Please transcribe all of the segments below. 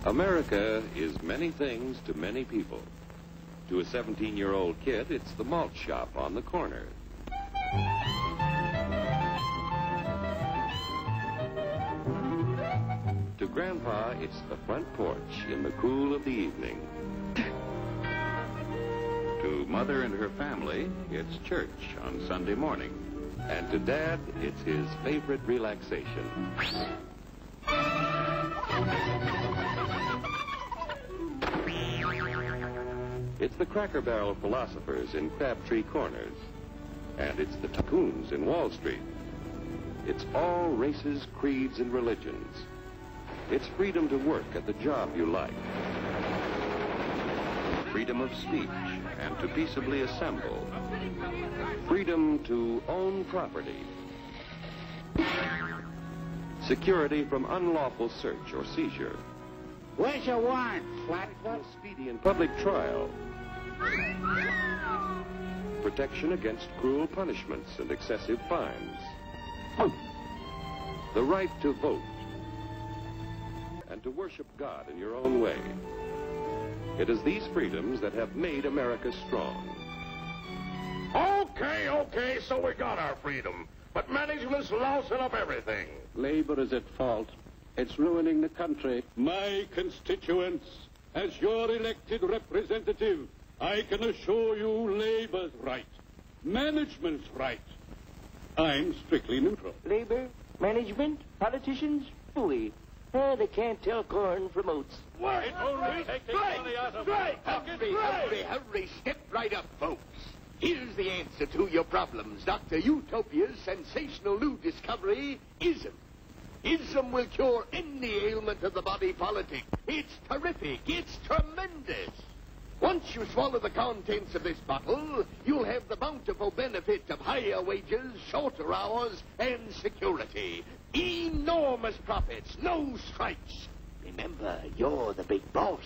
America is many things to many people. To a 17-year-old kid, it's the malt shop on the corner. To Grandpa, it's the front porch in the cool of the evening. To Mother and her family, it's church on Sunday morning. And to Dad, it's his favorite relaxation. It's the Cracker Barrel philosophers in Crabtree Corners. And it's the tycoons in Wall Street. It's all races, creeds, and religions. It's freedom to work at the job you like. Freedom of speech and to peaceably assemble. Freedom to own property. Security from unlawful search or seizure. Where's your warrant, Flatfoot? Speedy and public trial. Protection against cruel punishments and excessive fines. The right to vote. And to worship God in your own way. It is these freedoms that have made America strong. Okay, so we got our freedom. But management's lousing up everything. Labor is at fault. It's ruining the country. My constituents, as your elected representative, I can assure you Labor's right. Management's right. I'm strictly neutral. Labor, management, politicians, fooey. They can't tell corn from oats. Wait! Hurry, step right up, folks. Here's the answer to your problems. Dr. Utopia's sensational new discovery, ism. Ism will cure any ailment of the body politic. It's terrific. It's tremendous. Once you swallow the contents of this bottle, you'll have the bountiful benefit of higher wages, shorter hours, and security. Enormous profits, no strikes. Remember, you're the big boss.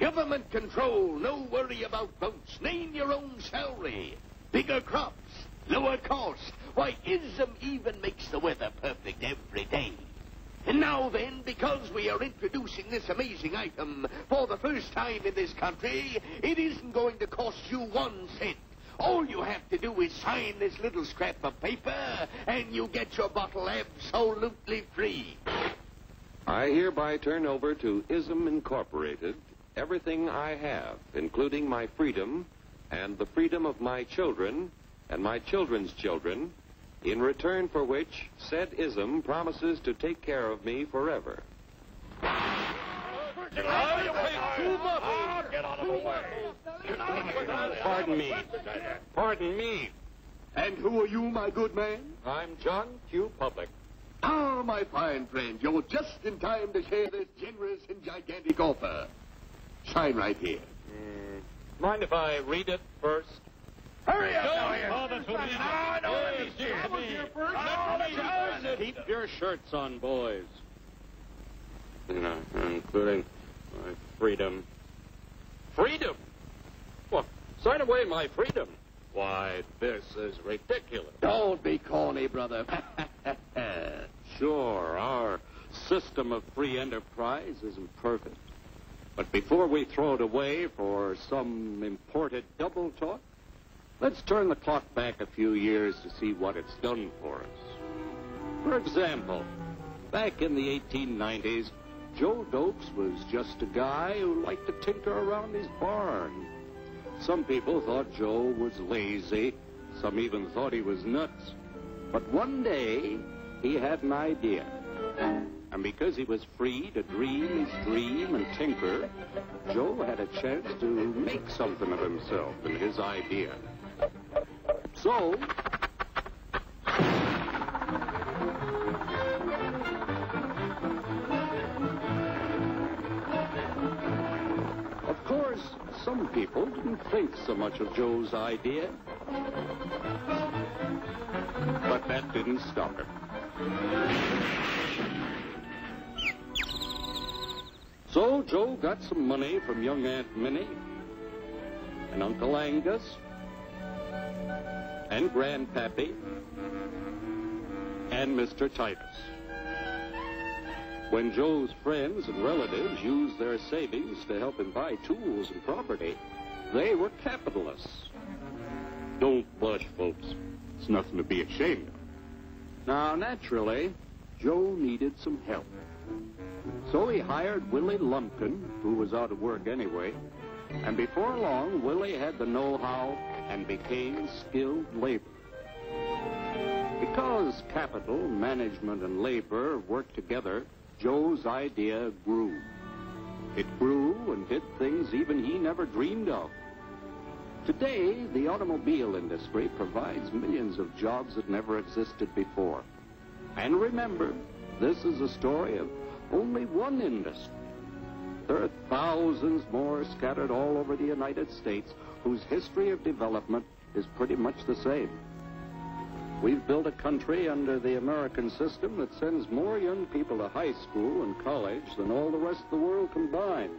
Government control, no worry about votes. Name your own salary. Bigger crops, lower costs. Why, ism even makes the weather perfect every day. And now then, because we are introducing this amazing item for the first time in this country, it isn't going to cost you 1 cent. All you have to do is sign this little scrap of paper, and you get your bottle absolutely free. I hereby turn over to Ism Incorporated everything I have, including my freedom and the freedom of my children and my children's children, in return for which said ism promises to take care of me forever. Get out of the way! Pardon me. And who are you, my good man? I'm John Q. Public. Ah, my fine friend, you're just in time to share this generous and gigantic offer. Sign right here. Mind if I read it first? Hurry up, Keep your shirts on, boys. Including my freedom. Freedom? What? Sign away my freedom? Why, this is ridiculous. Don't be corny, brother. Sure, our system of free enterprise isn't perfect. But before we throw it away for some imported double talk, let's turn the clock back a few years to see what it's done for us. For example, back in the 1890s, Joe Dokes was just a guy who liked to tinker around his barn. Some people thought Joe was lazy. Some even thought he was nuts. But one day, he had an idea. And because he was free to dream his dream and tinker, Joe had a chance to make something of himself and his idea. So, of course, some people didn't think so much of Joe's idea. But that didn't stop him. So Joe got some money from young Aunt Minnie and Uncle Angus and Grandpappy and Mr. Titus. When Joe's friends and relatives used their savings to help him buy tools and property, they were capitalists. Don't blush, folks. It's nothing to be ashamed of. Now, naturally, Joe needed some help. So he hired Willie Lumpkin, who was out of work anyway, and before long, Willie had the know-how and became skilled labor. Because capital, management, and labor worked together, Joe's idea grew. It grew and did things even he never dreamed of. Today, the automobile industry provides millions of jobs that never existed before. And remember, this is a story of only one industry. There are thousands more scattered all over the United States whose history of development is pretty much the same. We've built a country under the American system that sends more young people to high school and college than all the rest of the world combined.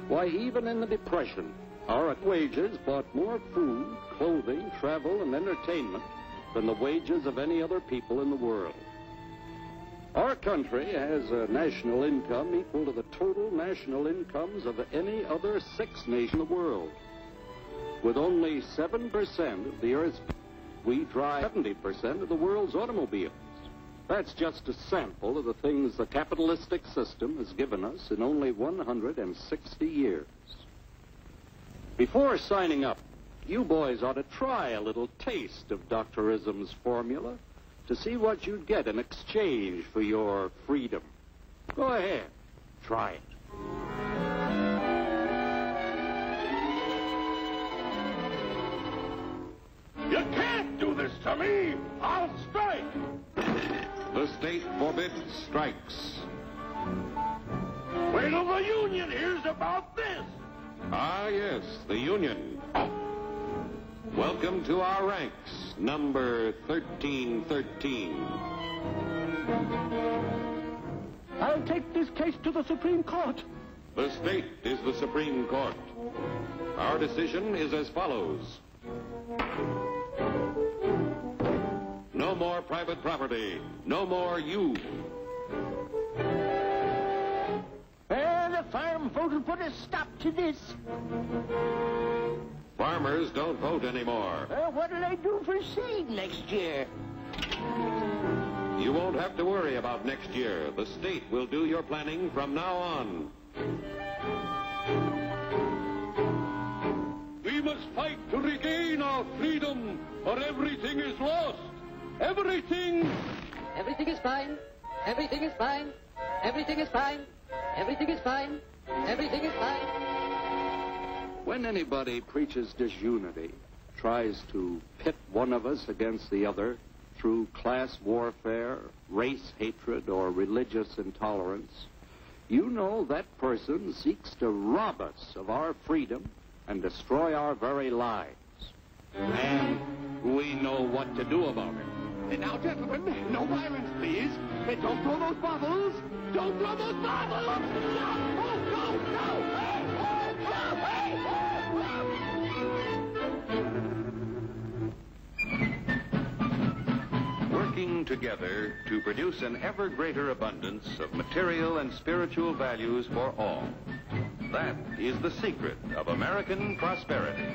Why, even in the Depression, our wages bought more food, clothing, travel, and entertainment than the wages of any other people in the world. Our country has a national income equal to the total national incomes of any other 6 nations in the world. With only 7% of the Earth's people, we drive 70% of the world's automobiles. That's just a sample of the things the capitalistic system has given us in only 160 years. Before signing up, you boys ought to try a little taste of Dr. Ism's formula to see what you'd get in exchange for your freedom. Go ahead, try it. You can't do this to me! I'll strike! The state forbids strikes. Wait till the union hears about this! Ah, yes, the Union. Welcome to our ranks, number 1313. I'll take this case to the Supreme Court. The state is the Supreme Court. Our decision is as follows. No more private property. No more you. The farm voted put a stop to this. Farmers don't vote anymore. What'll I do for seed next year? You won't have to worry about next year. The state will do your planning from now on. We must fight to regain our freedom, or everything is lost. Everything! Everything is fine. Everything is fine. Everything is fine. Everything is fine. Everything is fine. When anybody preaches disunity, tries to pit one of us against the other through class warfare, race hatred, or religious intolerance, you know that person seeks to rob us of our freedom and destroy our very lives. And we know what to do about it. Now, gentlemen, no violence, please. Don't throw those bottles. Don't throw those bottles. No, no, no. Working together to produce an ever greater abundance of material and spiritual values for all. That is the secret of American prosperity.